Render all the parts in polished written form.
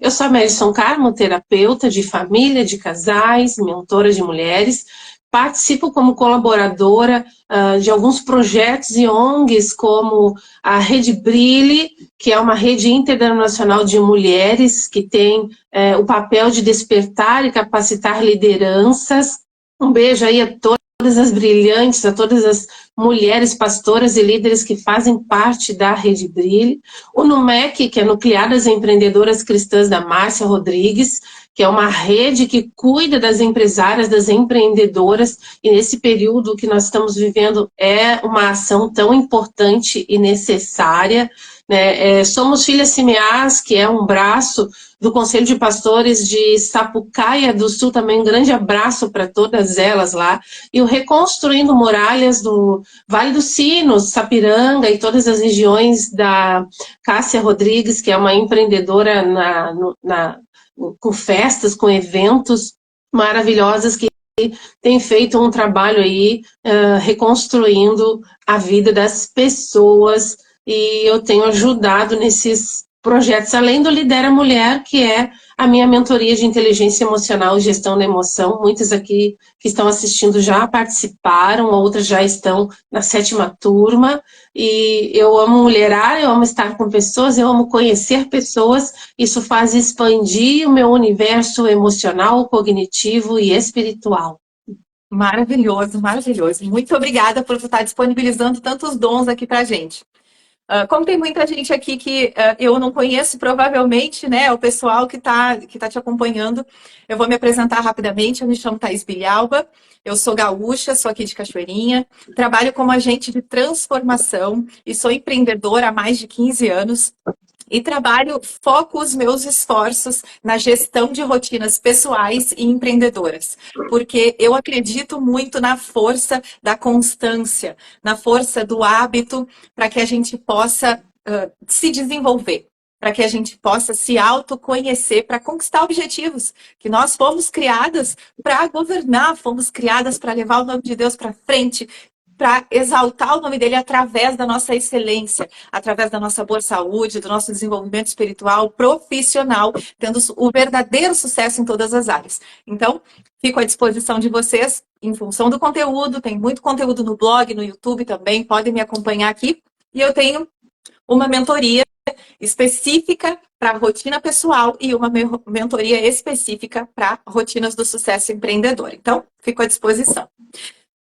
Eu sou a Melison Carmo, terapeuta de família, de casais, mentora de mulheres. Participo como colaboradora de alguns projetos e ONGs, como a Rede Brilhe, que é uma rede internacional de mulheres que tem o papel de despertar e capacitar lideranças. Um beijo aí a todas as brilhantes, a todas as mulheres pastoras e líderes que fazem parte da Rede Brilhe. O NUMEC, que é Nucleadas Empreendedoras Cristãs, da Márcia Rodrigues, que é uma rede que cuida das empresárias, das empreendedoras, e nesse período que nós estamos vivendo é uma ação tão importante e necessária, né? Somos Filhas Semeás, que é um braço do Conselho de Pastores de Sapucaia do Sul, também um grande abraço para todas elas lá, e o Reconstruindo Muralhas do Vale dos Sinos, Sapiranga e todas as regiões da Cássia Rodrigues, que é uma empreendedora com festas, com eventos maravilhosas, que tem feito um trabalho aí reconstruindo a vida das pessoas, e eu tenho ajudado nesses projetos, além do Lidera Mulher, que é a minha mentoria de inteligência emocional e gestão da emoção. Muitas aqui que estão assistindo já participaram, outras já estão na 7ª turma, e eu amo mulherar, eu amo estar com pessoas, eu amo conhecer pessoas. Isso faz expandir o meu universo emocional, cognitivo e espiritual. Maravilhoso, maravilhoso. Muito obrigada por estar disponibilizando tantos dons aqui pra gente. Como tem muita gente aqui que eu não conheço, provavelmente, né, o pessoal que tá te acompanhando, eu vou me apresentar rapidamente. Eu me chamo Thaís Bilhalba, eu sou gaúcha, sou aqui de Cachoeirinha, trabalho como agente de transformação e sou empreendedora há mais de 15 anos. E foco os meus esforços na gestão de rotinas pessoais e empreendedoras, porque eu acredito muito na força da constância, na força do hábito, para que a gente possa se desenvolver, para que a gente possa se autoconhecer, para conquistar objetivos, que nós fomos criadas para governar, fomos criadas para levar o nome de Deus para frente, para exaltar o nome dele através da nossa excelência, através da nossa boa saúde, do nosso desenvolvimento espiritual, profissional, tendo o verdadeiro sucesso em todas as áreas. Então, fico à disposição de vocês em função do conteúdo. Tem muito conteúdo no blog, no YouTube também, podem me acompanhar aqui. E eu tenho uma mentoria específica para rotina pessoal e uma mentoria específica para rotinas do sucesso empreendedor. Então, fico à disposição.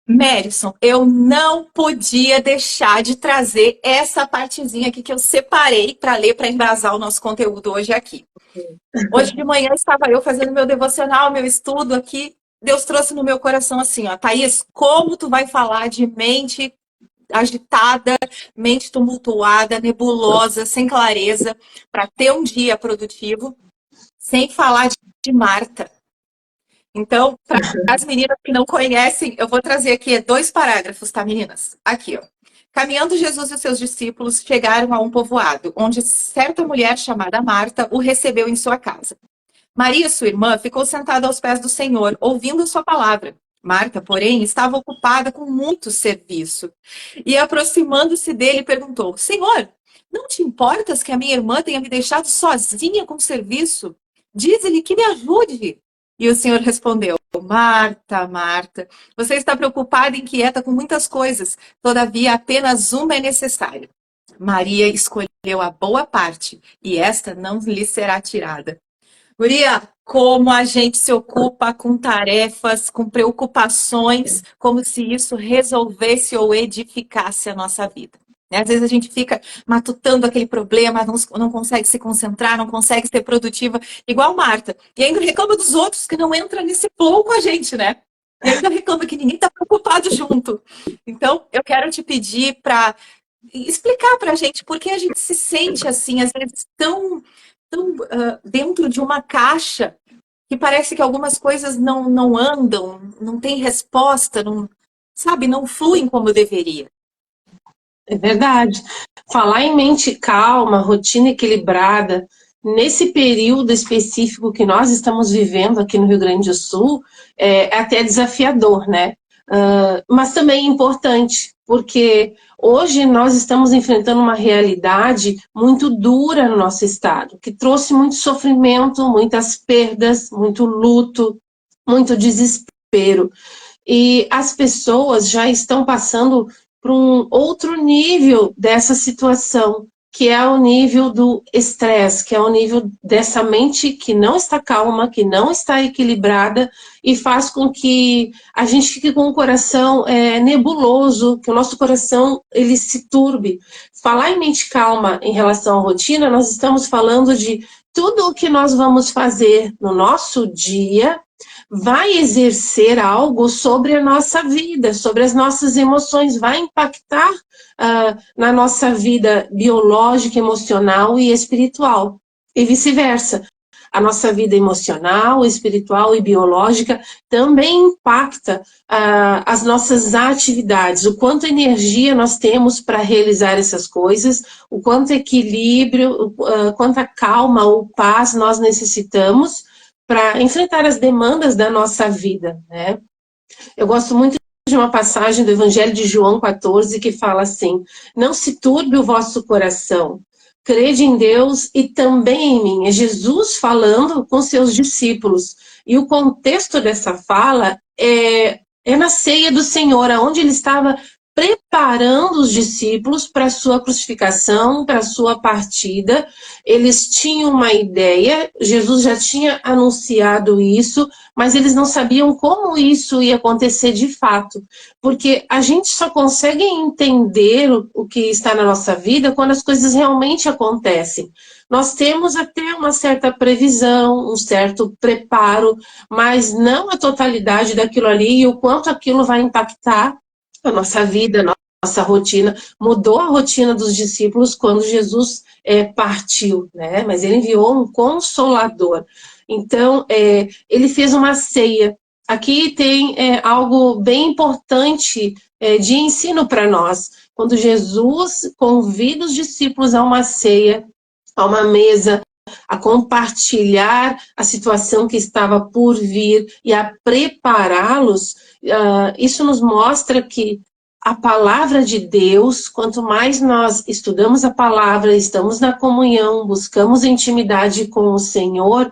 Melison, eu não podia deixar de trazer essa partezinha aqui que eu separei para ler, para embasar o nosso conteúdo hoje aqui. Hoje de manhã estava eu fazendo meu devocional, meu estudo aqui. Deus trouxe no meu coração assim, ó, Thaís, como tu vai falar de mente agitada, mente tumultuada, nebulosa, sem clareza, para ter um dia produtivo, sem falar de Marta. Então, para as meninas que não conhecem, eu vou trazer aqui 2 parágrafos, tá, meninas? Aqui, ó. Caminhando, Jesus e seus discípulos chegaram a um povoado, onde certa mulher chamada Marta o recebeu em sua casa. Maria, sua irmã, ficou sentada aos pés do Senhor, ouvindo sua palavra. Marta, porém, estava ocupada com muito serviço. E, aproximando-se dele, perguntou: Senhor, não te importas que a minha irmã tenha me deixado sozinha com o serviço? Diz-lhe que me ajude. E o Senhor respondeu: Marta, Marta, você está preocupada e inquieta com muitas coisas, todavia apenas uma é necessária. Maria escolheu a boa parte, e esta não lhe será tirada. Guria, como a gente se ocupa com tarefas, com preocupações, como se isso resolvesse ou edificasse a nossa vida. Às vezes a gente fica matutando aquele problema, não consegue se concentrar, não consegue ser produtiva, igual Marta. E ainda reclama dos outros que não entram nesse flow com a gente, né? E ainda reclama que ninguém está preocupado junto. Então, eu quero te pedir para explicar para a gente por que a gente se sente assim, às vezes tão dentro de uma caixa, que parece que algumas coisas não andam, não tem resposta, não fluem como deveria. É verdade. Falar em mente calma, rotina equilibrada, nesse período específico que nós estamos vivendo aqui no Rio Grande do Sul, é até desafiador, né? mas também importante, porque hoje nós estamos enfrentando uma realidade muito dura no nosso estado, que trouxe muito sofrimento, muitas perdas, muito luto, muito desespero. E as pessoas já estão passando para um outro nível dessa situação, que é o nível do estresse, que é o nível dessa mente que não está calma, que não está equilibrada e faz com que a gente fique com o coração nebuloso, que o nosso coração ele se turbe. Falar em mente calma em relação à rotina, nós estamos falando de tudo o que nós vamos fazer no nosso dia vai exercer algo sobre a nossa vida, sobre as nossas emoções, vai impactar na nossa vida biológica, emocional e espiritual, e vice-versa. A nossa vida emocional, espiritual e biológica também impacta as nossas atividades, o quanto energia nós temos para realizar essas coisas, o quanto equilíbrio, quanta calma ou paz nós necessitamos para enfrentar as demandas da nossa vida, né? Eu gosto muito de uma passagem do Evangelho de João 14 que fala assim: não se turbe o vosso coração, crede em Deus e também em mim. É Jesus falando com seus discípulos. E o contexto dessa fala é na ceia do Senhor, onde ele estava preparando os discípulos para a sua crucificação, para a sua partida. Eles tinham uma ideia, Jesus já tinha anunciado isso, mas eles não sabiam como isso ia acontecer de fato. Porque a gente só consegue entender o que está na nossa vida quando as coisas realmente acontecem. Nós temos até uma certa previsão, um certo preparo, mas não a totalidade daquilo ali e o quanto aquilo vai impactar a nossa vida, a nossa rotina. Mudou a rotina dos discípulos quando Jesus partiu, né? Mas ele enviou um consolador. Então, ele fez uma ceia. Aqui tem algo bem importante de ensino para nós. Quando Jesus convida os discípulos a uma ceia, a uma mesa, a compartilhar a situação que estava por vir e a prepará-los, isso nos mostra que a palavra de Deus, quanto mais nós estudamos a palavra, estamos na comunhão, buscamos intimidade com o Senhor,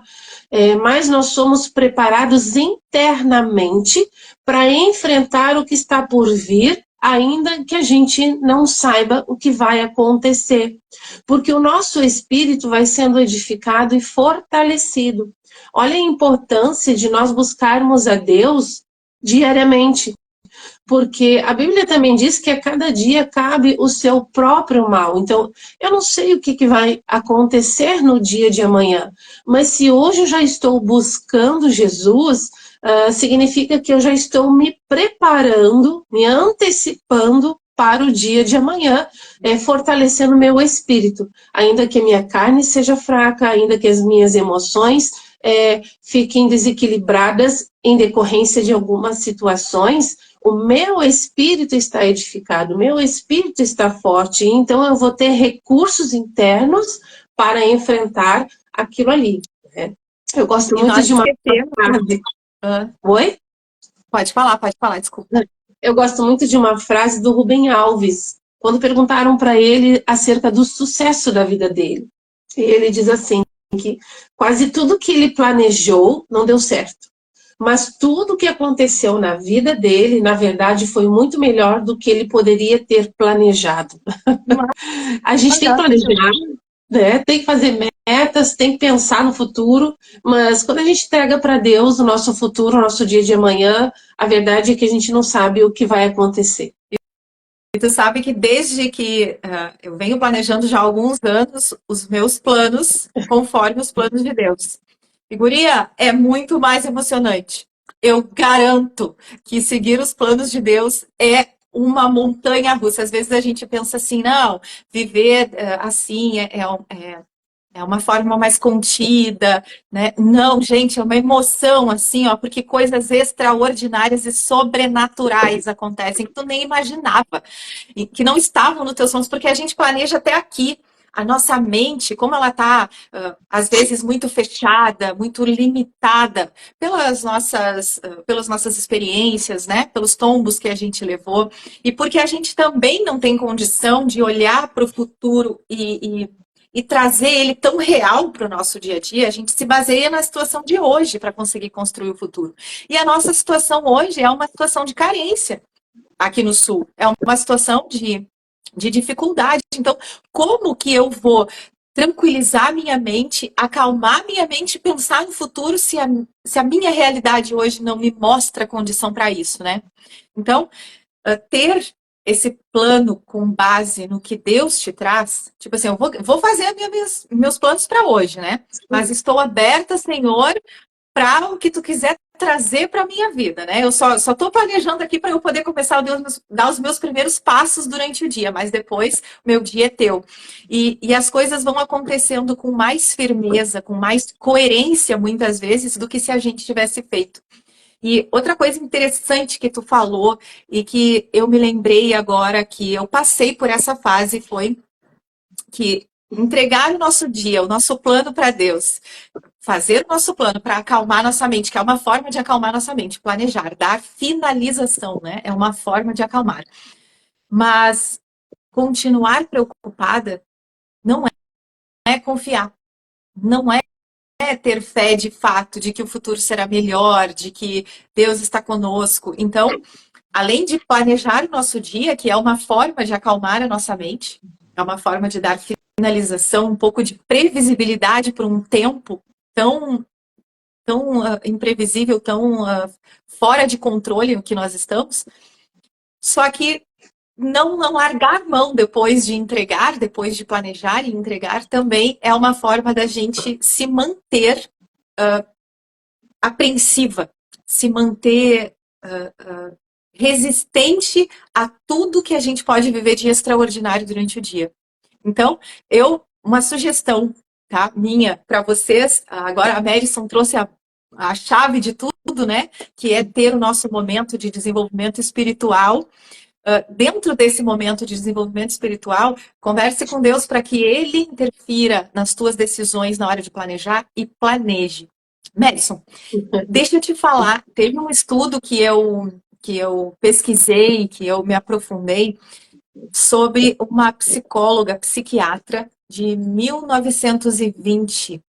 mais nós somos preparados internamente para enfrentar o que está por vir, ainda que a gente não saiba o que vai acontecer. Porque o nosso espírito vai sendo edificado e fortalecido. Olha a importância de nós buscarmos a Deus diariamente. Porque a Bíblia também diz que a cada dia cabe o seu próprio mal. Então, eu não sei o que vai acontecer no dia de amanhã, mas se hoje eu já estou buscando Jesus, significa que eu já estou me preparando, me antecipando para o dia de amanhã, fortalecendo meu espírito. Ainda que a minha carne seja fraca, ainda que as minhas emoções fiquem desequilibradas em decorrência de algumas situações, o meu espírito está edificado, o meu espírito está forte, então eu vou ter recursos internos para enfrentar aquilo ali. Né? Eu gosto muito de uma frase. Oi? Pode falar, desculpa. Eu gosto muito de uma frase do Rubem Alves, quando perguntaram para ele acerca do sucesso da vida dele. E ele diz assim, que quase tudo que ele planejou não deu certo. Mas tudo que aconteceu na vida dele, na verdade, foi muito melhor do que ele poderia ter planejado. A gente tem que planejar, né? Tem que fazer metas, tem que pensar no futuro, mas quando a gente entrega para Deus o nosso futuro, o nosso dia de amanhã, a verdade é que a gente não sabe o que vai acontecer. E tu sabe que desde que eu venho planejando já há alguns anos os meus planos, conforme os planos de Deus. E, guria, é muito mais emocionante. Eu garanto que seguir os planos de Deus é uma montanha russa. Às vezes a gente pensa assim, não, viver assim é uma forma mais contida, né? Não, gente, é uma emoção, assim, ó, porque coisas extraordinárias e sobrenaturais acontecem que tu nem imaginava, e que não estavam nos teus sonhos, porque a gente planeja até aqui. a nossa mente, como ela está, às vezes, muito fechada, muito limitada pelas nossas experiências, né? Pelos tombos que a gente levou, e porque a gente também não tem condição de olhar para o futuro e trazer ele tão real para o nosso dia a dia, a gente se baseia na situação de hoje para conseguir construir o futuro. E a nossa situação hoje é uma situação de carência aqui no Sul, é uma situação de dificuldade. Então, como que eu vou tranquilizar minha mente, acalmar minha mente e pensar no futuro se a minha realidade hoje não me mostra condição para isso, né? Então, ter esse plano com base no que Deus te traz, tipo assim, eu vou fazer meus planos para hoje, né? Mas estou aberta, Senhor, para o que tu quiser trazer para a minha vida, né? Eu só estou planejando aqui para eu poder começar a dar os meus primeiros passos durante o dia, mas depois meu dia é teu. E as coisas vão acontecendo com mais firmeza, com mais coerência, muitas vezes, do que se a gente tivesse feito. E outra coisa interessante que tu falou e que eu me lembrei agora que eu passei por essa fase foi que entregar o nosso dia, o nosso plano para Deus, fazer o nosso plano para acalmar nossa mente, que é uma forma de acalmar nossa mente, planejar, dar finalização, né? É uma forma de acalmar. Mas continuar preocupada não é confiar, não é ter fé de fato de que o futuro será melhor, de que Deus está conosco. Então, além de planejar o nosso dia, que é uma forma de acalmar a nossa mente, é uma forma de dar finalização, um pouco de previsibilidade por um tempo tão imprevisível, tão fora de controle que nós estamos. Só que não largar mão depois de entregar, depois de planejar e entregar, também é uma forma da gente se manter apreensiva, se manter resistente a tudo que a gente pode viver de extraordinário durante o dia. Então, uma sugestão, tá, minha para vocês, agora a Madison trouxe a chave de tudo, né, que é ter o nosso momento de desenvolvimento espiritual. Dentro desse momento de desenvolvimento espiritual, converse com Deus para que Ele interfira nas tuas decisões na hora de planejar e planeje. Madison, deixa eu te falar, teve um estudo que eu pesquisei, que eu me aprofundei, sobre uma psicóloga, psiquiatra de 1920,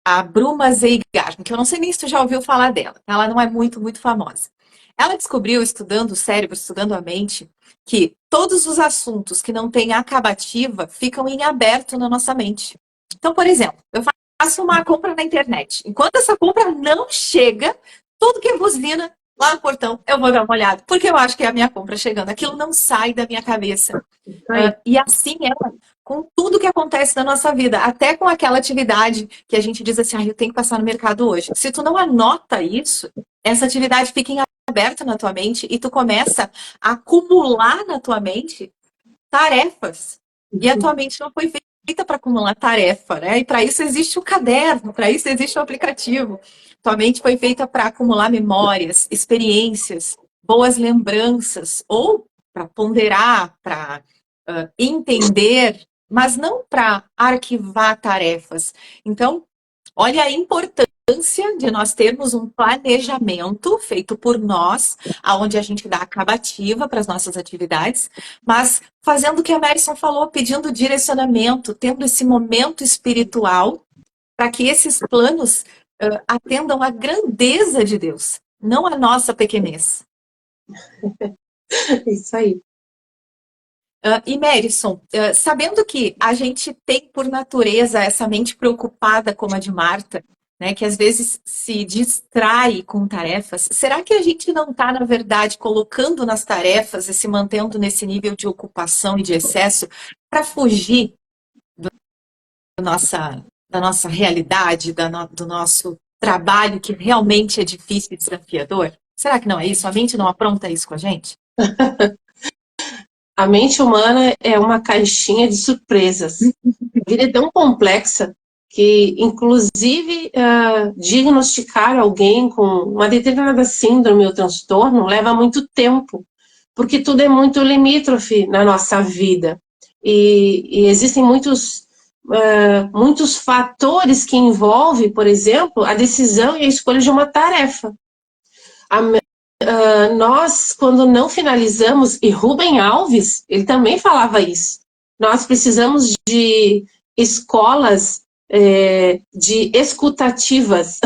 a Bruma Zeigarten, que eu não sei nem se tu já ouviu falar dela, ela não é muito famosa. Ela descobriu, estudando o cérebro, estudando a mente, que todos os assuntos que não têm acabativa ficam em aberto na nossa mente. Então, por exemplo, eu faço uma compra na internet. Enquanto essa compra não chega, tudo que é buzina lá no portão, eu vou dar uma olhada, porque eu acho que é a minha compra chegando. Aquilo não sai da minha cabeça. E assim é com tudo que acontece na nossa vida, até com aquela atividade que a gente diz assim, eu tenho que passar no mercado hoje. Se tu não anota isso, essa atividade fica em aberto na tua mente e tu começa a acumular na tua mente tarefas. E a tua mente não foi feita para acumular tarefa, né? E para isso existe o caderno, para isso existe o aplicativo. Tua mente foi feita para acumular memórias, experiências, boas lembranças, ou para ponderar, para entender, mas não para arquivar tarefas. Então, olha a importância de nós termos um planejamento feito por nós, aonde a gente dá acabativa para as nossas atividades, mas fazendo o que a Madison falou, pedindo direcionamento, tendo esse momento espiritual, para que esses planos atendam à grandeza de Deus, não à nossa pequenez. Isso aí. E Madison, sabendo que a gente tem por natureza essa mente preocupada como a de Marta, né, que às vezes se distrai com tarefas, será que a gente não está, na verdade, colocando nas tarefas e se mantendo nesse nível de ocupação e de excesso para fugir da nossa realidade, do nosso trabalho que realmente é difícil e desafiador? Será que não é isso? A mente não apronta isso com a gente? A mente humana é uma caixinha de surpresas. A vida é tão complexa que, inclusive, diagnosticar alguém com uma determinada síndrome ou transtorno leva muito tempo, porque tudo é muito limítrofe na nossa vida. E existem muitos muitos fatores que envolvem, por exemplo, a decisão e a escolha de uma tarefa. Nós, quando não finalizamos, e Rubem Alves, ele também falava isso, nós precisamos de escolas de escutativas,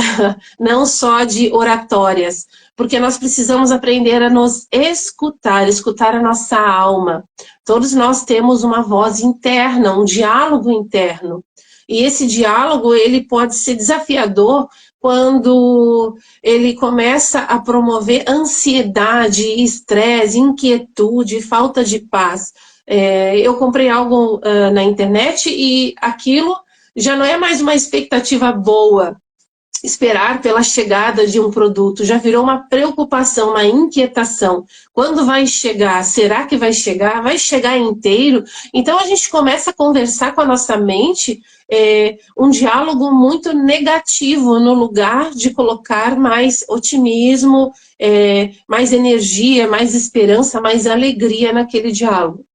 não só de oratórias, porque nós precisamos aprender a nos escutar, escutar a nossa alma. Todos nós temos uma voz interna, um diálogo interno, e esse diálogo ele pode ser desafiador quando ele começa a promover ansiedade, estresse, inquietude, falta de paz. Eu comprei algo na internet e aquilo já não é mais uma expectativa boa, esperar pela chegada de um produto, já virou uma preocupação, uma inquietação. Quando vai chegar? Será que vai chegar? Vai chegar inteiro? Então a gente começa a conversar com a nossa mente um diálogo muito negativo no lugar de colocar mais otimismo, mais energia, mais esperança, mais alegria naquele diálogo.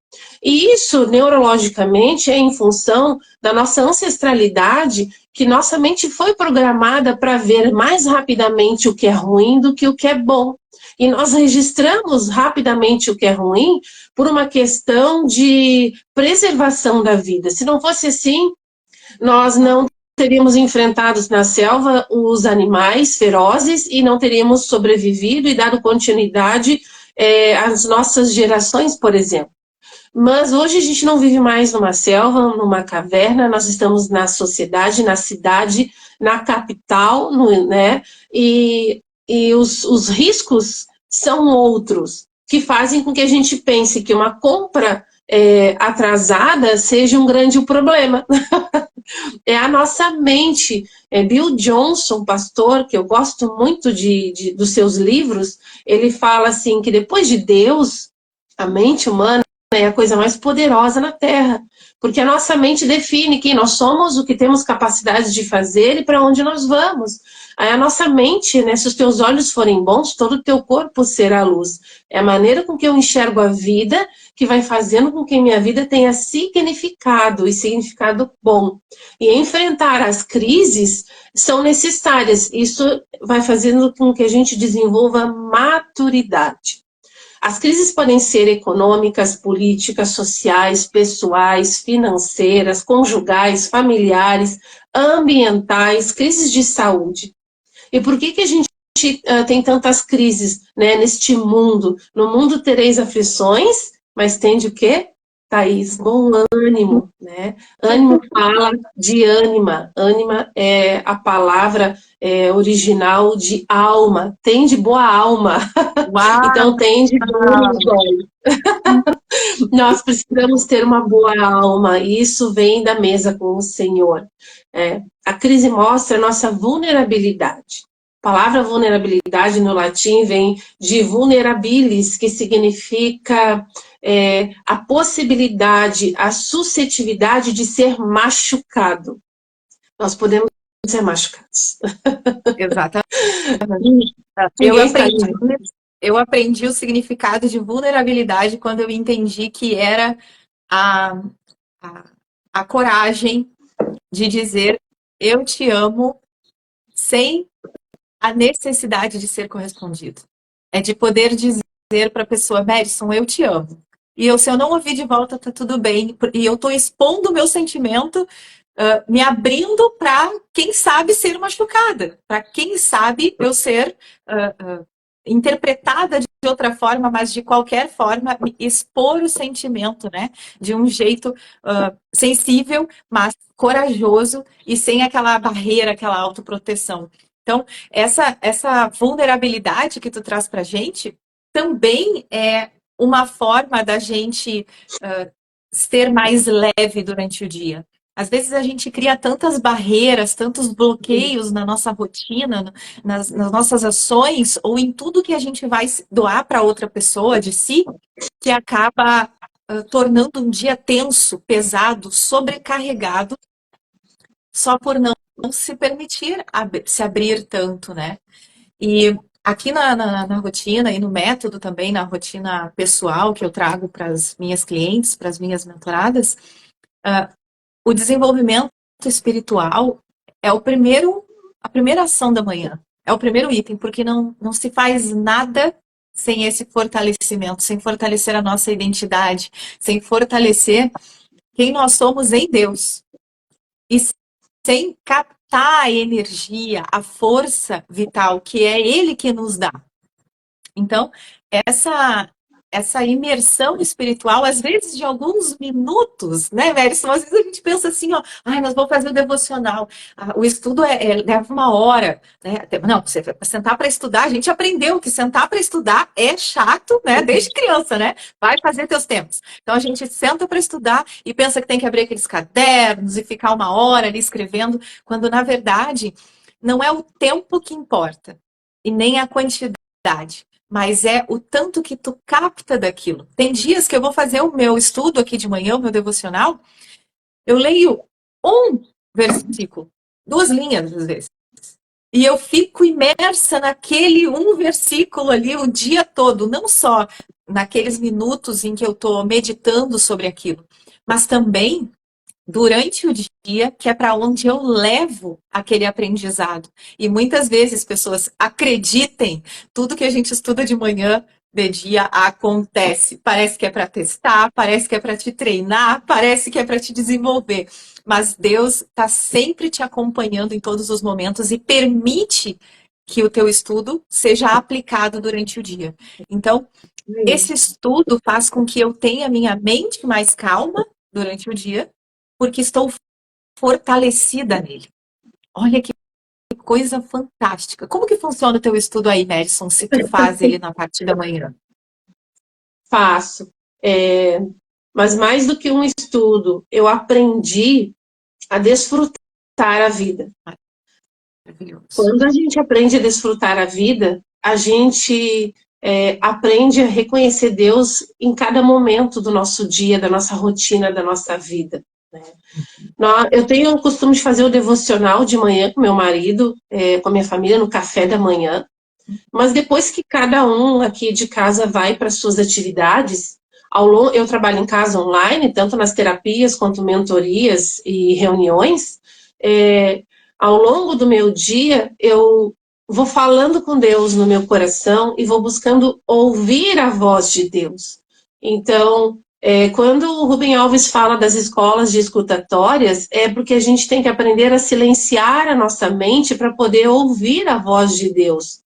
E isso, neurologicamente, é em função da nossa ancestralidade, que nossa mente foi programada para ver mais rapidamente o que é ruim do que o que é bom. E nós registramos rapidamente o que é ruim por uma questão de preservação da vida. Se não fosse assim, nós não teríamos enfrentado na selva os animais ferozes e não teríamos sobrevivido e dado continuidade às nossas gerações, por exemplo. Mas hoje a gente não vive mais numa selva, numa caverna, nós estamos na sociedade, na cidade, na capital, né? E os riscos são outros, que fazem com que a gente pense que uma compra atrasada seja um grande problema. É a nossa mente. Bill Johnson, pastor, que eu gosto muito dos seus livros, ele fala assim, que depois de Deus, a mente humana é a coisa mais poderosa na Terra, porque a nossa mente define quem nós somos, o que temos capacidade de fazer e para onde nós vamos. Aí a nossa mente, né, se os teus olhos forem bons, todo o teu corpo será luz. É a maneira com que eu enxergo a vida que vai fazendo com que minha vida tenha significado, e significado bom. E enfrentar as crises são necessárias. Isso vai fazendo com que a gente desenvolva maturidade. As crises podem ser econômicas, políticas, sociais, pessoais, financeiras, conjugais, familiares, ambientais, crises de saúde. E por que a gente tem tantas crises, né, neste mundo? No mundo tereis aflições, mas tende o quê? Thaís, bom ânimo, né? Ânimo fala de ânima. Ânima é a palavra original de alma. Tem de boa alma. Uau! Então tem de bom. Nós precisamos ter uma boa alma. E isso vem da mesa com o Senhor. A crise mostra a nossa vulnerabilidade. A palavra vulnerabilidade no latim vem de vulnerabilis, que significa a possibilidade, a suscetibilidade de ser machucado. Nós podemos ser machucados. Exatamente. Eu aprendi o significado de vulnerabilidade quando eu entendi que era a coragem de dizer eu te amo sem a necessidade de ser correspondido. É de poder dizer para a pessoa, Madison, eu te amo. E se eu não ouvir de volta, tá tudo bem. E eu tô expondo o meu sentimento, me abrindo para, quem sabe, ser machucada. Para, quem sabe, eu ser interpretada de outra forma, mas de qualquer forma, expor o sentimento, né? De um jeito sensível, mas corajoso e sem aquela barreira, aquela autoproteção. Então, essa vulnerabilidade que tu traz pra gente também é uma forma da gente ser mais leve durante o dia. Às vezes a gente cria tantas barreiras, tantos bloqueios na nossa rotina, nas nossas ações, ou em tudo que a gente vai doar para outra pessoa de si, que acaba tornando um dia tenso, pesado, sobrecarregado, só por não se permitir se abrir tanto, né? E aqui na rotina e no método também, na rotina pessoal que eu trago para as minhas clientes, para as minhas mentoradas, o desenvolvimento espiritual é a primeira ação da manhã. É o primeiro item, porque não se faz nada sem esse fortalecimento, sem fortalecer a nossa identidade, sem fortalecer quem nós somos em Deus. E sem captar a energia, a força vital, que é Ele que nos dá. Então, essa imersão espiritual, às vezes de alguns minutos, né, Verison? Às vezes a gente pensa assim, ó, nós vamos fazer o devocional, o estudo leva 1 hora, né? Não, você vai sentar para estudar, a gente aprendeu que sentar para estudar é chato, né, desde criança, né? Vai fazer teus tempos. Então a gente senta para estudar e pensa que tem que abrir aqueles cadernos e ficar 1 hora ali escrevendo, quando na verdade não é o tempo que importa e nem a quantidade, mas é o tanto que tu capta daquilo. Tem dias que eu vou fazer o meu estudo aqui de manhã, o meu devocional, eu leio um versículo, 2 linhas às vezes, e eu fico imersa naquele um versículo ali o dia todo, não só naqueles minutos em que eu estou meditando sobre aquilo, mas também durante o dia, que é para onde eu levo aquele aprendizado. E muitas vezes, pessoas, acreditem, tudo que a gente estuda de manhã, de dia, acontece. Parece que é para testar, parece que é para te treinar, parece que é para te desenvolver. Mas Deus está sempre te acompanhando em todos os momentos e permite que o teu estudo seja aplicado durante o dia. Então, esse estudo faz com que eu tenha minha mente mais calma durante o dia, porque estou fortalecida nele. Olha que coisa fantástica. Como que funciona o teu estudo aí, Verison, se tu faz ele na parte da manhã? Faço. Mas mais do que um estudo, eu aprendi a desfrutar a vida. Maravilhoso. Quando a gente aprende a desfrutar a vida, a gente aprende a reconhecer Deus em cada momento do nosso dia, da nossa rotina, da nossa vida. Eu tenho o costume de fazer o devocional de manhã com meu marido, com a minha família, no café da manhã. Mas depois que cada um aqui de casa vai para suas atividades, eu trabalho em casa online, tanto nas terapias quanto mentorias e reuniões. Ao longo do meu dia, eu vou falando com Deus no meu coração e vou buscando ouvir a voz de Deus. Então, quando o Rubem Alves fala das escolas de escutatórias, é porque a gente tem que aprender a silenciar a nossa mente para poder ouvir a voz de Deus.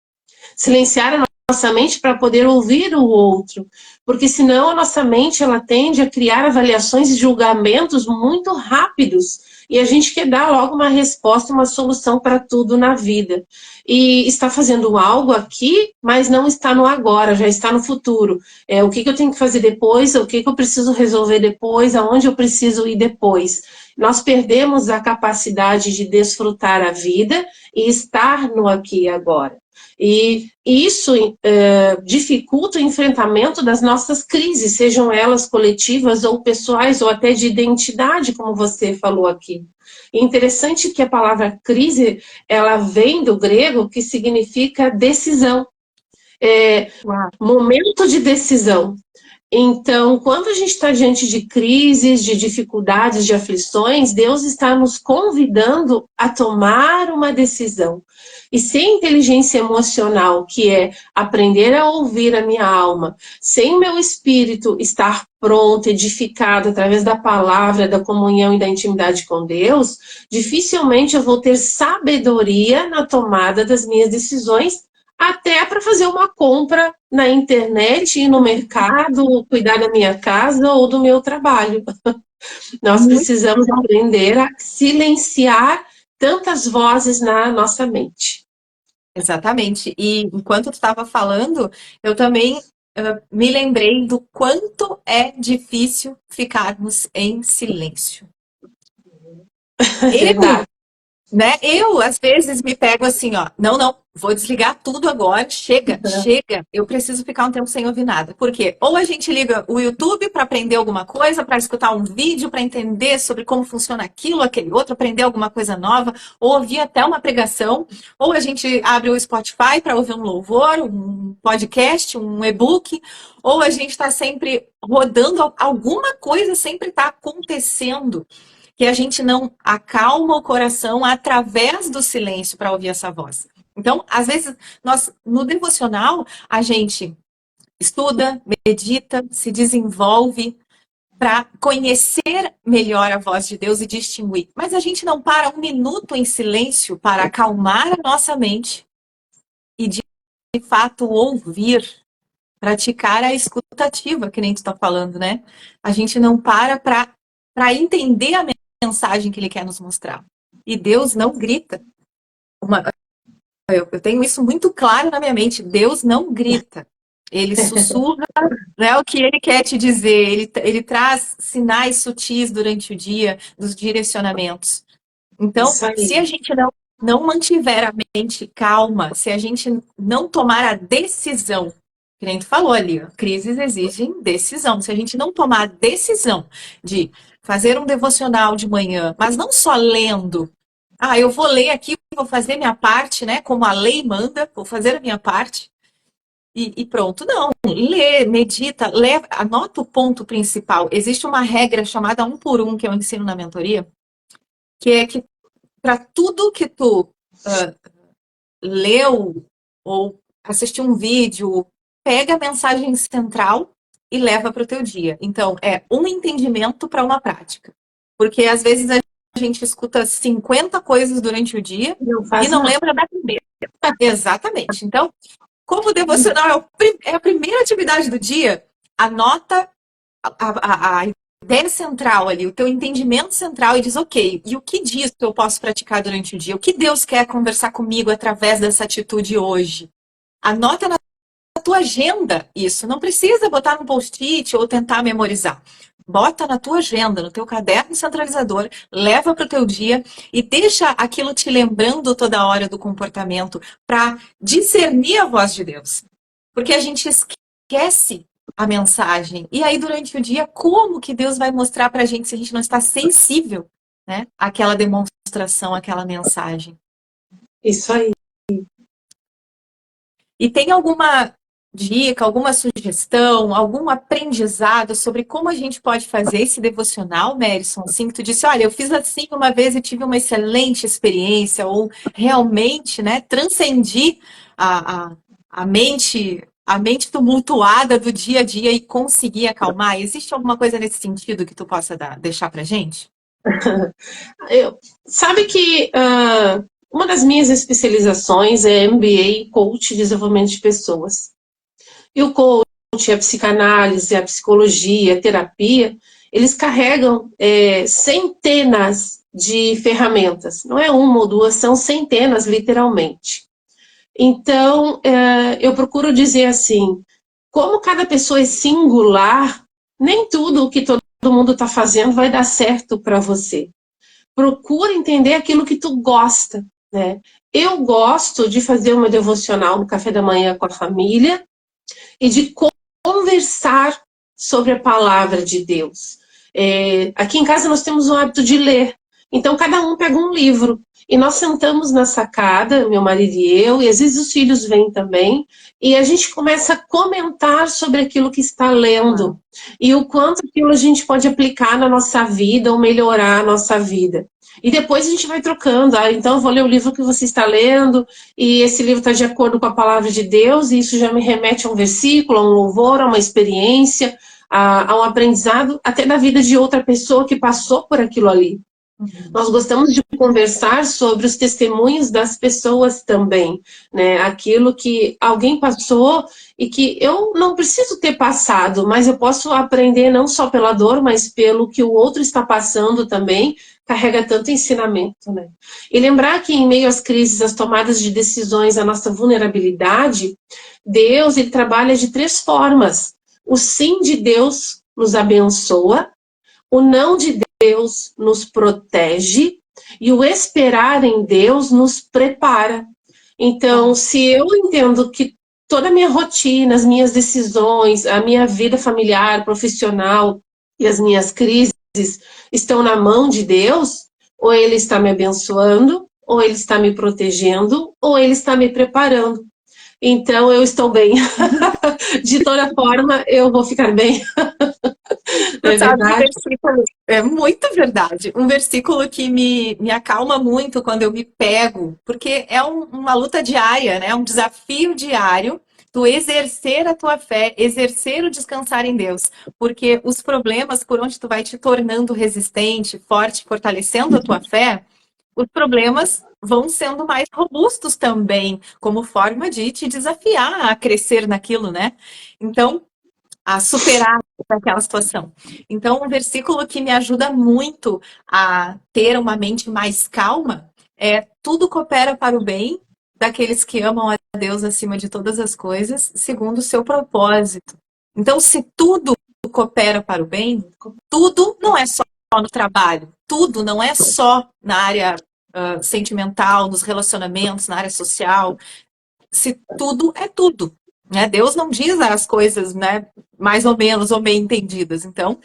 Silenciar a nossa mente para poder ouvir o outro, porque senão a nossa mente ela tende a criar avaliações e julgamentos muito rápidos e a gente quer dar logo uma resposta, uma solução para tudo na vida. E está fazendo algo aqui, mas não está no agora, já está no futuro. O que eu tenho que fazer depois, o que eu preciso resolver depois, aonde eu preciso ir depois. Nós perdemos a capacidade de desfrutar a vida e estar no aqui e agora. E isso dificulta o enfrentamento das nossas crises, sejam elas coletivas ou pessoais, ou até de identidade, como você falou aqui. É interessante que a palavra crise, ela vem do grego, que significa decisão. Momento de decisão. Então, quando a gente está diante de crises, de dificuldades, de aflições, Deus está nos convidando a tomar uma decisão. E sem inteligência emocional, que é aprender a ouvir a minha alma, sem o meu espírito estar pronto, edificado através da palavra, da comunhão e da intimidade com Deus, dificilmente eu vou ter sabedoria na tomada das minhas decisões, até para fazer uma compra na internet, ir no mercado, cuidar da minha casa ou do meu trabalho. Nós precisamos aprender a silenciar tantas vozes na nossa mente. Exatamente. E enquanto tu estava falando, eu também me lembrei do quanto é difícil ficarmos em silêncio. Eu, às vezes, me pego assim, ó, não, vou desligar tudo agora, chega, eu preciso ficar um tempo sem ouvir nada. Por quê? Ou a gente liga o YouTube para aprender alguma coisa, para escutar um vídeo, para entender sobre como funciona aquilo, aquele outro, aprender alguma coisa nova, ou ouvir até uma pregação, ou a gente abre o Spotify para ouvir um louvor, um podcast, um e-book, ou a gente está sempre rodando, alguma coisa sempre está acontecendo que a gente não acalma o coração através do silêncio para ouvir essa voz. Então, às vezes, no devocional, a gente estuda, medita, se desenvolve para conhecer melhor a voz de Deus e distinguir. Mas a gente não para um minuto em silêncio para acalmar a nossa mente e, de fato, ouvir, praticar a escutativa, que nem tu está falando, né? A gente não para entender a mensagem que ele quer nos mostrar. E Deus não grita. Eu tenho isso muito claro na minha mente. Deus não grita. Ele sussurra, né, o que ele quer te dizer. Ele traz sinais sutis durante o dia, dos direcionamentos. Então, se a gente não mantiver a mente calma, se a gente não tomar a decisão, que nem tu falou ali, ó, crises exigem decisão. Se a gente não tomar a decisão de fazer um devocional de manhã, mas não só lendo, eu vou ler aqui, vou fazer minha parte, né? Como a lei manda, vou fazer a minha parte e pronto. Não, lê, medita, anota o ponto principal. Existe uma regra chamada 1 por 1 que eu ensino na mentoria, que é que para tudo que tu leu ou assistiu um vídeo, pega a mensagem central e leva para o teu dia. Então, é um entendimento para uma prática. Porque às vezes a gente escuta 50 coisas durante o dia e não lembra da primeira. Exatamente. Então, como o devocional é a primeira atividade do dia, anota a ideia central ali, o teu entendimento central e diz, ok, e o que disso eu posso praticar durante o dia? O que Deus quer conversar comigo através dessa atitude hoje? Anota na tua agenda isso. Não precisa botar no post-it ou tentar memorizar. Bota na tua agenda, no teu caderno centralizador, leva para o teu dia e deixa aquilo te lembrando toda hora do comportamento para discernir a voz de Deus. Porque a gente esquece a mensagem. E aí, durante o dia, como que Deus vai mostrar para a gente se a gente não está sensível, né, àquela demonstração, àquela mensagem? Isso aí. E tem alguma dica, alguma sugestão, algum aprendizado sobre como a gente pode fazer esse devocional, Merison? Assim, que tu disse, olha, eu fiz assim uma vez e tive uma excelente experiência, ou realmente, né, transcendi a mente tumultuada do dia a dia e consegui acalmar. Existe alguma coisa nesse sentido que tu possa deixar pra gente? Sabe que uma das minhas especializações é MBA, Coach, Desenvolvimento de Pessoas. E o coach, a psicanálise, a psicologia, a terapia, eles carregam centenas de ferramentas. Não é uma ou duas, são centenas, literalmente. Então, eu procuro dizer assim, como cada pessoa é singular, nem tudo o que todo mundo está fazendo vai dar certo para você. Procura entender aquilo que tu gosta, né? Eu gosto de fazer uma devocional no café da manhã com a família e de conversar sobre a palavra de Deus. Aqui em casa nós temos o hábito de ler, então cada um pega um livro e nós sentamos na sacada, meu marido e eu, e às vezes os filhos vêm também, e a gente começa a comentar sobre aquilo que está lendo e o quanto aquilo a gente pode aplicar na nossa vida ou melhorar a nossa vida. E depois a gente vai trocando. Então eu vou ler o livro que você está lendo, e esse livro está de acordo com a palavra de Deus, e isso já me remete a um versículo, a um louvor, a uma experiência, a um aprendizado, até da vida de outra pessoa que passou por aquilo ali. Nós gostamos de conversar sobre os testemunhos das pessoas também, né? Aquilo que alguém passou e que eu não preciso ter passado, mas eu posso aprender não só pela dor, mas pelo que o outro está passando também, carrega tanto ensinamento, né? E lembrar que em meio às crises, às tomadas de decisões, a nossa vulnerabilidade, Deus, ele trabalha de 3 formas. O sim de Deus nos abençoa, o não de Deus nos protege e o esperar em Deus nos prepara. Então, se eu entendo que toda a minha rotina, as minhas decisões, a minha vida familiar, profissional e as minhas crises estão na mão de Deus, ou Ele está me abençoando, ou Ele está me protegendo, ou Ele está me preparando. Então, eu estou bem. De toda forma, eu vou ficar bem. Tu É sabe um verdade? versículo, é muito verdade, um versículo que me acalma muito quando eu me pego, porque é uma luta diária, né? Um desafio diário, tu exercer a tua fé, exercer o descansar em Deus, porque os problemas por onde tu vai te tornando resistente, forte, fortalecendo a tua fé, os problemas vão sendo mais robustos também, como forma de te desafiar a crescer naquilo, né? Então, a superar aquela situação. Então, um versículo que me ajuda muito a ter uma mente mais calma é: tudo coopera para o bem daqueles que amam a Deus acima de todas as coisas, segundo o seu propósito. Então, se tudo coopera para o bem, tudo não é só no trabalho, tudo não é só na área sentimental, nos relacionamentos, na área social, se tudo é tudo, né? Deus não diz as coisas, né, mais ou menos ou bem entendidas. Então,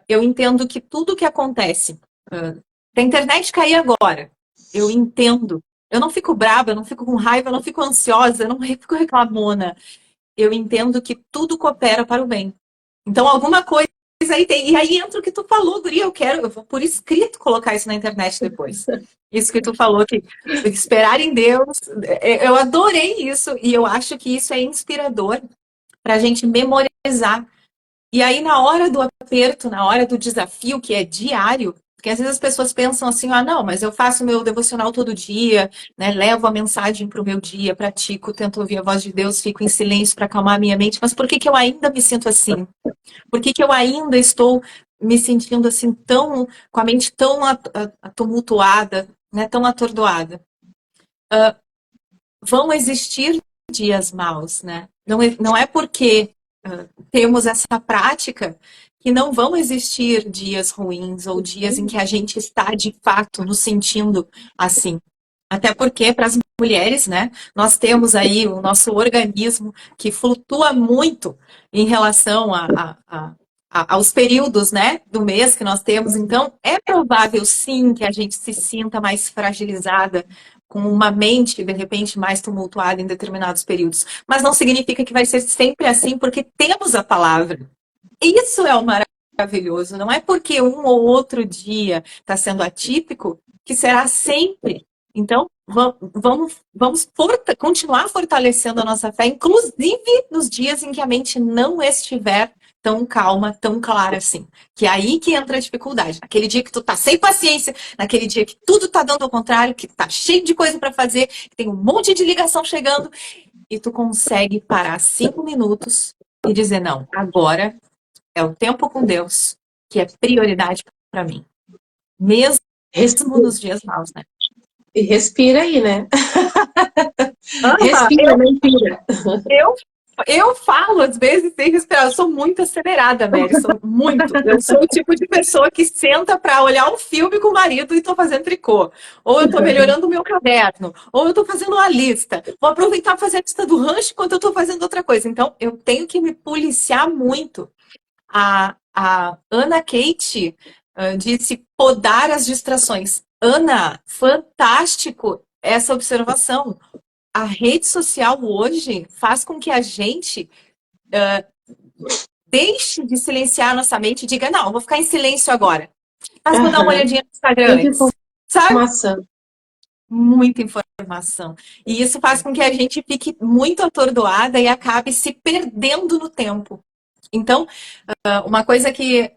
eu entendo que tudo que acontece, se a internet cair agora, eu entendo. Eu não fico brava, eu não fico com raiva, eu não fico ansiosa, eu não fico reclamona. Eu entendo que tudo coopera para o bem. Então, alguma coisa aí tem. E aí entra o que tu falou, Guria, eu vou por escrito colocar isso na internet depois. Isso que tu falou, que esperar em Deus, eu adorei isso, e eu acho que isso é inspirador para a gente memorizar. E aí, na hora do aperto, na hora do desafio, que é diário, porque às vezes as pessoas pensam assim: ah, não, mas eu faço meu devocional todo dia, né? Levo a mensagem para o meu dia, pratico, tento ouvir a voz de Deus, fico em silêncio para acalmar a minha mente, mas por que que eu ainda me sinto assim? Por que que eu ainda estou me sentindo assim tão, com a mente tão tumultuada, né? Tão atordoada? Vão existir dias maus, né? Não é porque temos essa prática que não vão existir dias ruins ou dias em que a gente está de fato nos sentindo assim. Até porque para as mulheres, né, nós temos aí o nosso organismo que flutua muito em relação aos períodos, né, do mês que nós temos. Então, é provável sim que a gente se sinta mais fragilizada, com uma mente, de repente, mais tumultuada em determinados períodos. Mas não significa que vai ser sempre assim, porque temos a palavra. Isso é o maravilhoso. Não é porque um ou outro dia está sendo atípico que será sempre. Então, vamos continuar fortalecendo a nossa fé, inclusive nos dias em que a mente não estiver tão calma, tão clara assim. Que é aí que entra a dificuldade. Naquele dia que tu tá sem paciência, naquele dia que tudo tá dando ao contrário, que tá cheio de coisa para fazer, que tem um monte de ligação chegando, e tu consegue parar 5 minutos e dizer: não, agora é o tempo com Deus que é prioridade para mim. Mesmo Respira, nos dias maus, né? e respira aí, né? Ah, Respira, não pira. eu, eu falo às vezes sem respirar. Eu sou muito acelerada, Mary. Sou muito. Eu sou o tipo de pessoa que senta para olhar um filme com o marido e estou fazendo tricô. Ou eu estou melhorando o meu caderno. Ou eu estou fazendo uma lista. Vou aproveitar para fazer a lista do rancho enquanto eu estou fazendo outra coisa. Então, eu tenho que me policiar muito. A Ana Kate disse podar as distrações. Ana, fantástico essa observação. A rede social hoje faz com que a gente deixe de silenciar a nossa mente e diga: não, vou ficar em silêncio agora. Mas vou dar uma Aham. olhadinha no Instagram Muita antes. Sabe? informação. Muita informação. E isso faz com que a gente fique muito atordoada e acabe se perdendo no tempo. Então, uma coisa que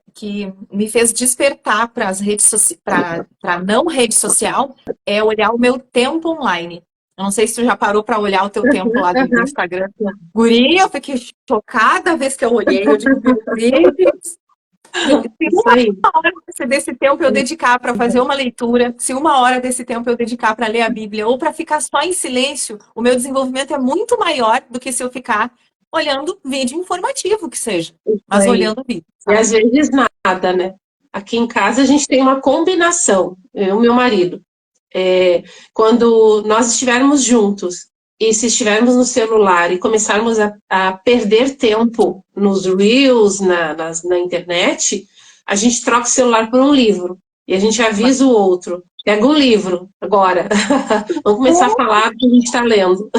me fez despertar para as redes para não rede social é olhar o meu tempo online. Eu não sei se tu já parou para olhar o teu tempo lá do Aham. Instagram. Guria, eu fiquei chocada a vez que eu olhei. Eu digo: meu Deus, se Isso uma aí. hora desse tempo eu dedicar para fazer uma leitura, se uma hora desse tempo eu dedicar para ler a Bíblia ou para ficar só em silêncio, o meu desenvolvimento é muito maior do que se eu ficar olhando vídeo informativo que seja, Isso mas aí. olhando vídeo, E sabe? às vezes nada, né? Aqui em casa a gente tem uma combinação, eu e o meu marido. Quando nós estivermos juntos e se estivermos no celular e começarmos a perder tempo nos Reels, na internet, a gente troca o celular por um livro e a gente avisa o outro. Pega o livro agora. Vamos começar a falar do que a gente está lendo.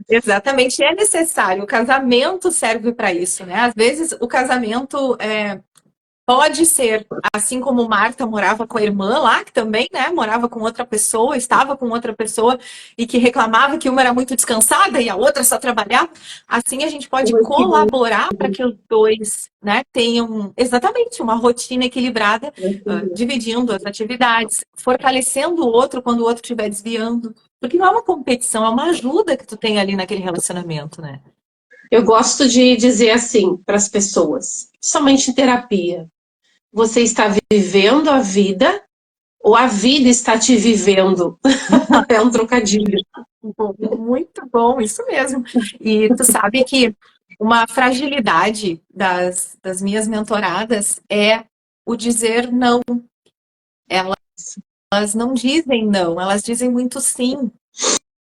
Exatamente, é necessário. O casamento serve para isso, né? Às vezes o casamento pode ser, assim como Marta morava com a irmã lá, que também, né, morava com outra pessoa, estava com outra pessoa e que reclamava que uma era muito descansada e a outra só trabalhava. Assim a gente pode colaborar para que os dois, né, tenham exatamente uma rotina equilibrada, dividindo as atividades, fortalecendo o outro quando o outro estiver desviando. Porque não é uma competição, é uma ajuda que tu tem ali naquele relacionamento, né? Eu gosto de dizer assim para as pessoas, somente em terapia. Você está vivendo a vida ou a vida está te vivendo? É um trocadilho. Muito bom, isso mesmo. E tu sabe que uma fragilidade das minhas mentoradas é o dizer não. Elas não dizem não, elas dizem muito sim.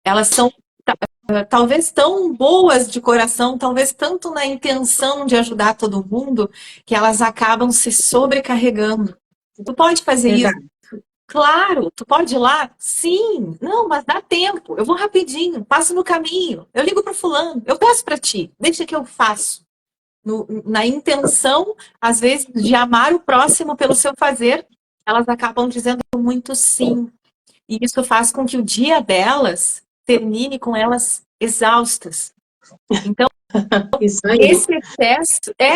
Elas são talvez tão boas de coração, talvez tanto na intenção de ajudar todo mundo, que elas acabam se sobrecarregando. Tu pode fazer isso? Verdade. Claro, tu pode ir lá? Sim. Não, mas dá tempo. Eu vou rapidinho, passo no caminho. Eu ligo para fulano, eu peço para ti, deixa que eu faço. Na intenção, às vezes, de amar o próximo pelo seu fazer, elas acabam dizendo muito sim. E isso faz com que o dia delas termine com elas exaustas. Então, Isso aí.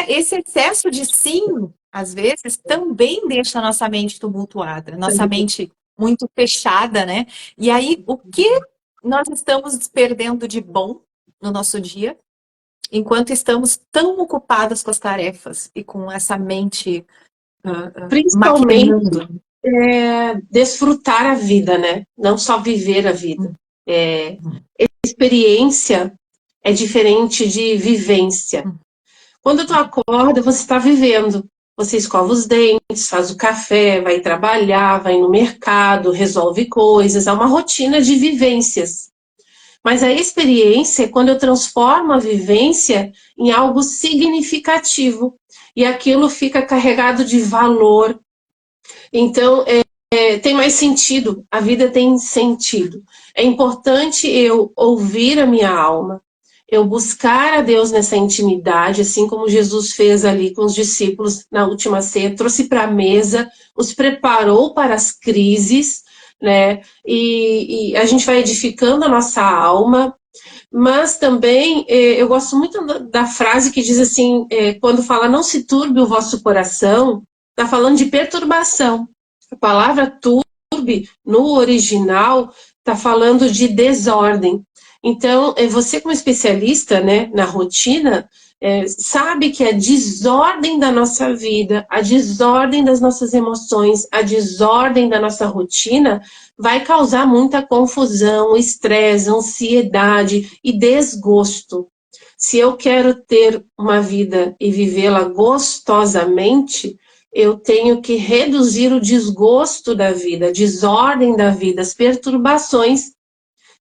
esse excesso de sim, às vezes, também deixa a nossa mente tumultuada, nossa mente muito fechada, né? E aí, o que nós estamos perdendo de bom no nosso dia, enquanto estamos tão ocupadas com as tarefas e com essa mente Principalmente maquinando. desfrutar a vida, né? Não só viver a vida. Experiência é diferente de vivência. Quando tu acorda, você está vivendo. Você escova os dentes, faz o café, vai trabalhar, vai no mercado, resolve coisas. É uma rotina de vivências. Mas a experiência é quando eu transformo a vivência em algo significativo. E aquilo fica carregado de valor. Então, tem mais sentido. A vida tem sentido. É importante eu ouvir a minha alma, eu buscar a Deus nessa intimidade, assim como Jesus fez ali com os discípulos na última ceia, trouxe para a mesa, os preparou para as crises, né? E a gente vai edificando a nossa alma, mas também eu gosto muito da frase que diz assim, quando fala não se turbe o vosso coração, está falando de perturbação. A palavra turbe, no original, está falando de desordem. Então, você como especialista, né, na rotina, sabe que a desordem da nossa vida, a desordem das nossas emoções, a desordem da nossa rotina vai causar muita confusão, estresse, ansiedade e desgosto. Se eu quero ter uma vida e vivê-la gostosamente, eu tenho que reduzir o desgosto da vida, a desordem da vida, as perturbações,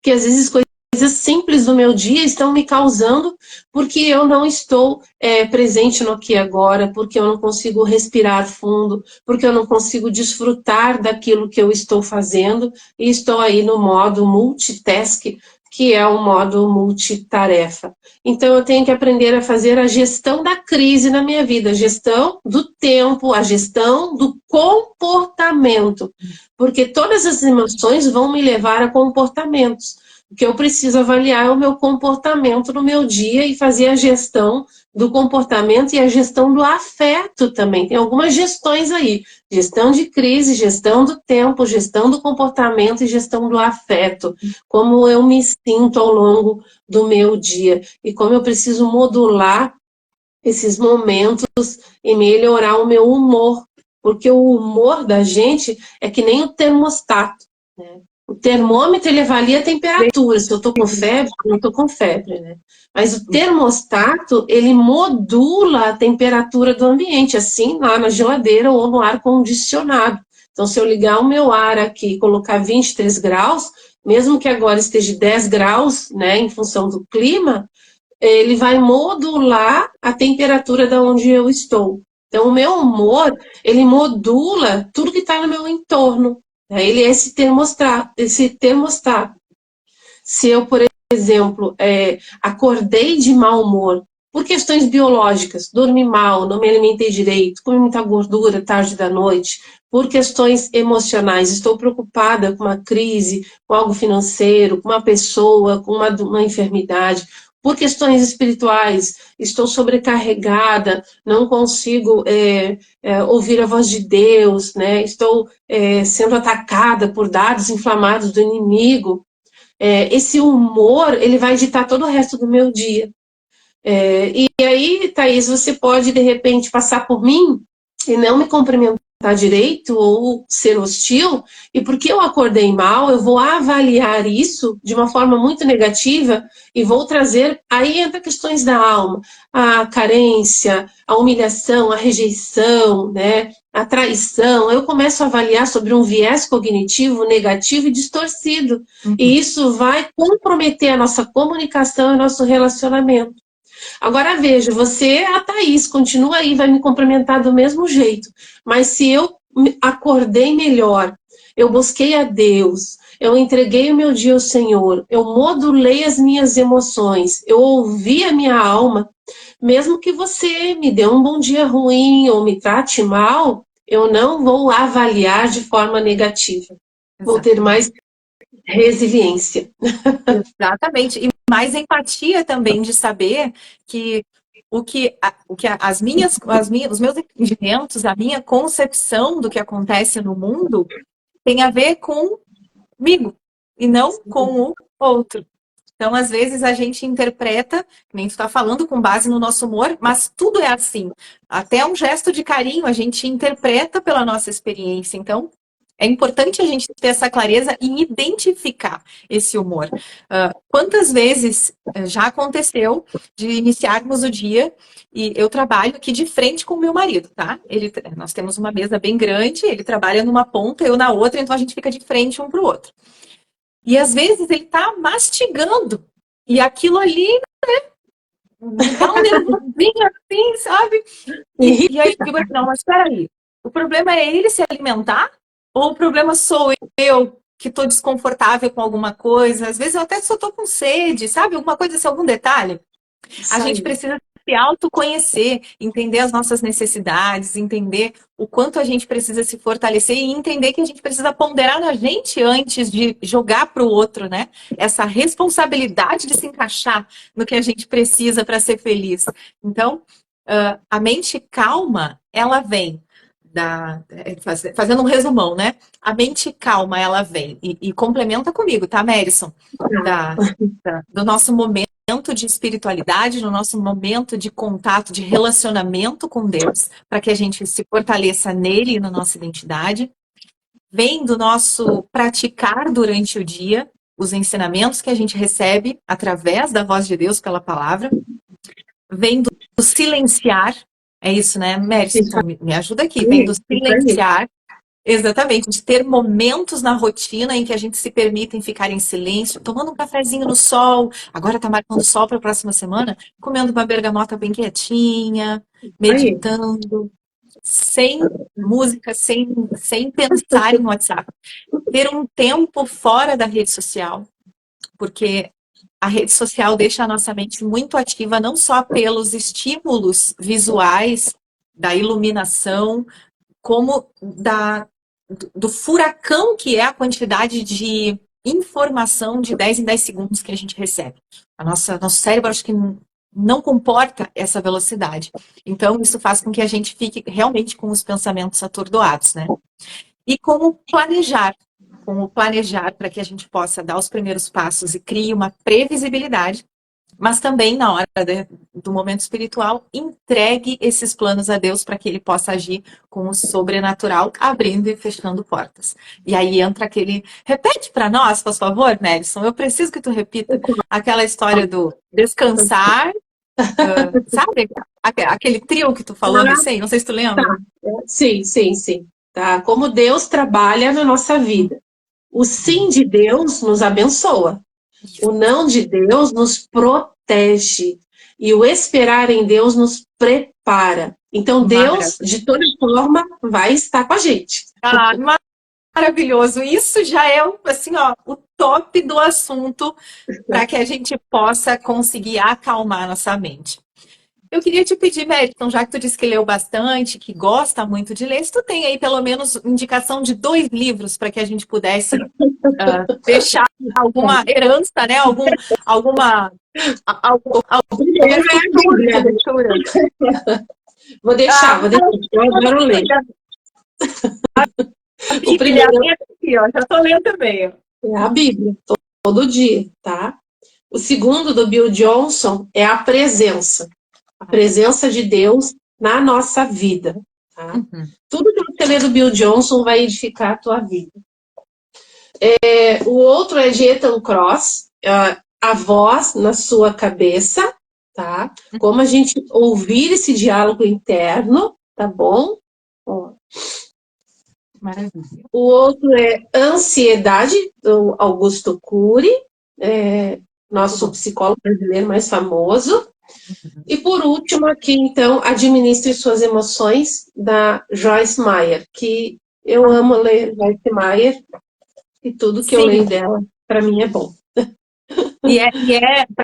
que às vezes coisas simples do meu dia estão me causando porque eu não estou presente no aqui e agora, porque eu não consigo respirar fundo, porque eu não consigo desfrutar daquilo que eu estou fazendo e estou aí no modo multitask, que é o modo multitarefa. Então eu tenho que aprender a fazer a gestão da crise na minha vida, a gestão do tempo, a gestão do comportamento, porque todas as emoções vão me levar a comportamentos. O que eu preciso avaliar é o meu comportamento no meu dia e fazer a gestão do comportamento e a gestão do afeto também. Tem algumas gestões aí. Gestão de crise, gestão do tempo, gestão do comportamento e gestão do afeto. Como eu me sinto ao longo do meu dia e como eu preciso modular esses momentos e melhorar o meu humor. Porque o humor da gente é que nem o termostato, né? O termômetro, ele avalia a temperatura, se eu estou com febre, eu não estou com febre, né? Mas o termostato, ele modula a temperatura do ambiente, assim lá na geladeira ou no ar-condicionado. Então, se eu ligar o meu ar aqui e colocar 23 graus, mesmo que agora esteja 10 graus, né, em função do clima, ele vai modular a temperatura da onde eu estou. Então, o meu humor, ele modula tudo que está no meu entorno. Ele é esse termostato. Se eu, por exemplo, acordei de mau humor, por questões biológicas, dormi mal, não me alimentei direito, comi muita gordura tarde da noite, por questões emocionais, estou preocupada com uma crise, com algo financeiro, com uma pessoa, com uma enfermidade, por questões espirituais, estou sobrecarregada, não consigo ouvir a voz de Deus, né? Estou sendo atacada por dardos inflamados do inimigo. Esse humor, ele vai ditar todo o resto do meu dia. E aí, Thaís, você pode, de repente, passar por mim e não me cumprimentar direito ou ser hostil, e porque eu acordei mal, eu vou avaliar isso de uma forma muito negativa e vou trazer, aí entra questões da alma, a carência, a humilhação, a rejeição, né, a traição. Eu começo a avaliar sobre um viés cognitivo negativo e distorcido, e isso vai comprometer a nossa comunicação e nosso relacionamento. Agora veja, você é a Thaís, continua aí, vai me cumprimentar do mesmo jeito. Mas se eu acordei melhor, eu busquei a Deus, eu entreguei o meu dia ao Senhor, eu modulei as minhas emoções, eu ouvi a minha alma, mesmo que você me dê um bom dia ruim ou me trate mal, eu não vou avaliar de forma negativa. Vou ter mais resiliência. Exatamente. E mais empatia também de saber que os meus entendimentos, a minha concepção do que acontece no mundo tem a ver comigo e não com o outro. Então, às vezes, a gente interpreta, nem tu está falando com base no nosso humor, mas tudo é assim. Até um gesto de carinho a gente interpreta pela nossa experiência. Então, é importante a gente ter essa clareza e identificar esse humor. Quantas vezes já aconteceu de iniciarmos o dia e eu trabalho aqui de frente com o meu marido, tá? Nós temos uma mesa bem grande, ele trabalha numa ponta, eu na outra, então a gente fica de frente um para o outro. E às vezes ele tá mastigando e aquilo ali, né, dá um nervosinho assim, sabe? E aí eu digo, não, mas peraí, o problema é ele se alimentar? Ou o problema sou eu que estou desconfortável com alguma coisa? Às vezes eu até só estou com sede, sabe? Alguma coisa, assim, algum detalhe. A gente precisa se autoconhecer, entender as nossas necessidades, entender o quanto a gente precisa se fortalecer e entender que a gente precisa ponderar na gente antes de jogar para o outro, né? Essa responsabilidade de se encaixar no que a gente precisa para ser feliz. Então, a mente calma, ela vem fazendo um resumão, né? A mente calma, ela vem e complementa comigo, tá, Mérison? Do nosso momento de espiritualidade, no nosso momento de contato, de relacionamento com Deus, para que a gente se fortaleça nele e na nossa identidade. Vem do nosso praticar durante o dia, os ensinamentos que a gente recebe através da voz de Deus pela palavra. Vem do silenciar. É isso, né, Mércio? Então, me ajuda aqui. Vem do silenciar. Exatamente, de ter momentos na rotina em que a gente se permite ficar em silêncio, tomando um cafezinho no sol, agora tá marcando sol para a próxima semana, comendo uma bergamota bem quietinha, meditando, sem música, sem pensar em WhatsApp. Ter um tempo fora da rede social, porque a rede social deixa a nossa mente muito ativa, não só pelos estímulos visuais, da iluminação, como do furacão que é a quantidade de informação de 10 em 10 segundos que a gente recebe. Nosso cérebro, acho que não comporta essa velocidade. Então, isso faz com que a gente fique realmente com os pensamentos atordoados, né? E como planejar para que a gente possa dar os primeiros passos e crie uma previsibilidade, mas também na hora do momento espiritual, entregue esses planos a Deus para que ele possa agir com o sobrenatural, abrindo e fechando portas. E aí entra aquele... Repete para nós, por favor, Mérison, eu preciso que tu repita aquela história do descansar, sabe? Aquele trio que tu falou, não sei se tu lembra. Tá. Sim. Tá? Como Deus trabalha na nossa vida. O sim de Deus nos abençoa. O não de Deus nos protege. E o esperar em Deus nos prepara. Então, Deus, de toda forma, vai estar com a gente. maravilhoso. Isso já é, assim, ó, o top do assunto para que a gente possa conseguir acalmar nossa mente. Eu queria te pedir, Meriton, já que tu disse que leu bastante, que gosta muito de ler, se tu tem aí pelo menos indicação de 2 livros para que a gente pudesse deixar alguma herança, né? Alguma Primeiro é a Bíblia. Vou deixar. Eu adoro ler. O primeiro aqui, ó, já tô lendo também. É a Bíblia, todo dia, tá? O segundo, do Bill Johnson, é a presença de Deus na nossa vida, tá? Tudo que você lê do Bill Johnson vai edificar a tua vida. O outro é de Ethan Kross, a voz na sua cabeça, tá? Como a gente ouvir esse diálogo interno, tá bom? Ó. Maravilha. O outro é Ansiedade, do Augusto Cury, nosso psicólogo brasileiro mais famoso. E por último aqui, então, Administre Suas Emoções, da Joyce Meyer, que eu amo ler Joyce Meyer, e tudo que eu leio dela, para mim, é bom.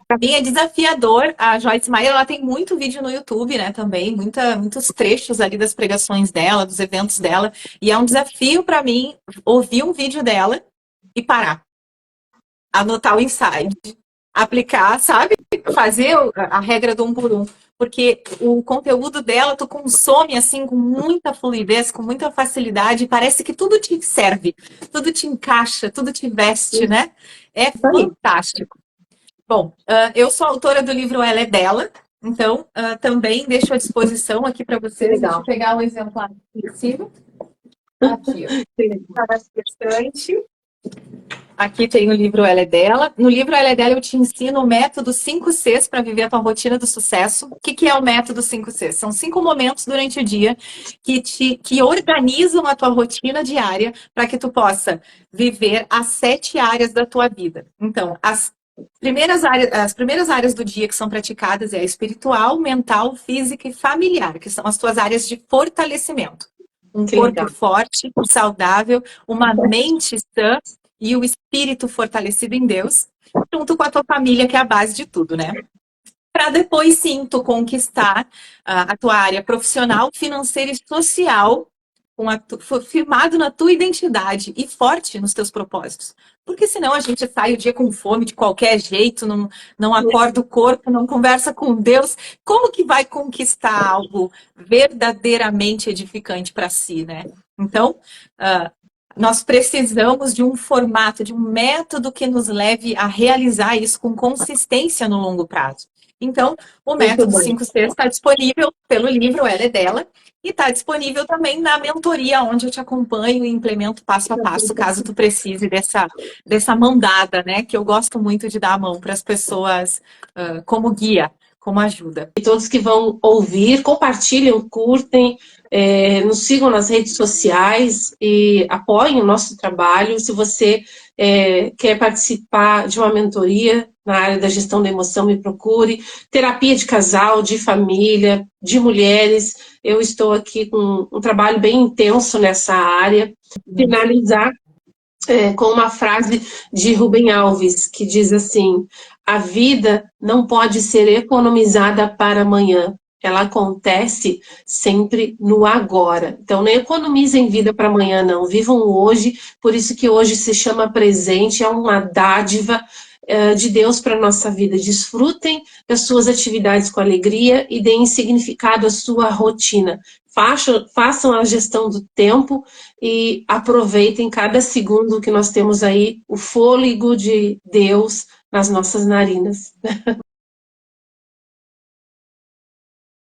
Para mim é desafiador. A Joyce Meyer, ela tem muito vídeo no YouTube, né, também, muitos trechos ali das pregações dela, dos eventos dela, e é um desafio para mim ouvir um vídeo dela e parar, anotar o insight, aplicar, sabe? Fazer a regra do 1 por 1, porque o conteúdo dela tu consome assim com muita fluidez, com muita facilidade, parece que tudo te serve, tudo te encaixa, tudo te veste, né? É fantástico. Bom, eu sou autora do livro Ela é Dela, então também deixo à disposição aqui para vocês. Legal. Deixa eu pegar um exemplar aqui em cima. Aqui, ó. Aqui tem o livro Ela é Dela. No livro Ela é Dela eu te ensino o método 5Cs para viver a tua rotina do sucesso. O que é o método 5Cs? São 5 momentos durante o dia que organizam a tua rotina diária para que tu possa viver as 7 áreas da tua vida. Então, as primeiras áreas do dia que são praticadas é a espiritual, mental, física e familiar, que são as tuas áreas de fortalecimento. Um corpo forte, saudável, uma mente sã e o espírito fortalecido em Deus, junto com a tua família, que é a base de tudo, né? Para depois, sim, tu conquistar a tua área profissional, financeira e social, firmado na tua identidade e forte nos teus propósitos. Porque senão a gente sai o dia com fome de qualquer jeito, não acorda o corpo, não conversa com Deus. Como que vai conquistar algo verdadeiramente edificante para si, né? Então, nós precisamos de um formato, de um método que nos leve a realizar isso com consistência no longo prazo. Então, o método 5Cs está disponível pelo livro Ela é Dela e está disponível também na mentoria, onde eu te acompanho e implemento passo a passo, caso tu precise dessa mão dada, né? Que eu gosto muito de dar a mão para as pessoas como guia, como ajuda. E todos que vão ouvir, compartilhem, curtem, nos sigam nas redes sociais e apoiem o nosso trabalho. Se você quer participar de uma mentoria na área da gestão da emoção, me procure. Terapia de casal, de família, de mulheres. Eu estou aqui com um trabalho bem intenso nessa área. Finalizar com uma frase de Rubem Alves, que diz assim: a vida não pode ser economizada para amanhã, ela acontece sempre no agora. Então não economizem vida para amanhã não, vivam hoje, por isso que hoje se chama presente, é uma dádiva de Deus para a nossa vida. Desfrutem das suas atividades com alegria e deem significado à sua rotina. Façam a gestão do tempo e aproveitem cada segundo que nós temos aí, o fôlego de Deus nas nossas narinas.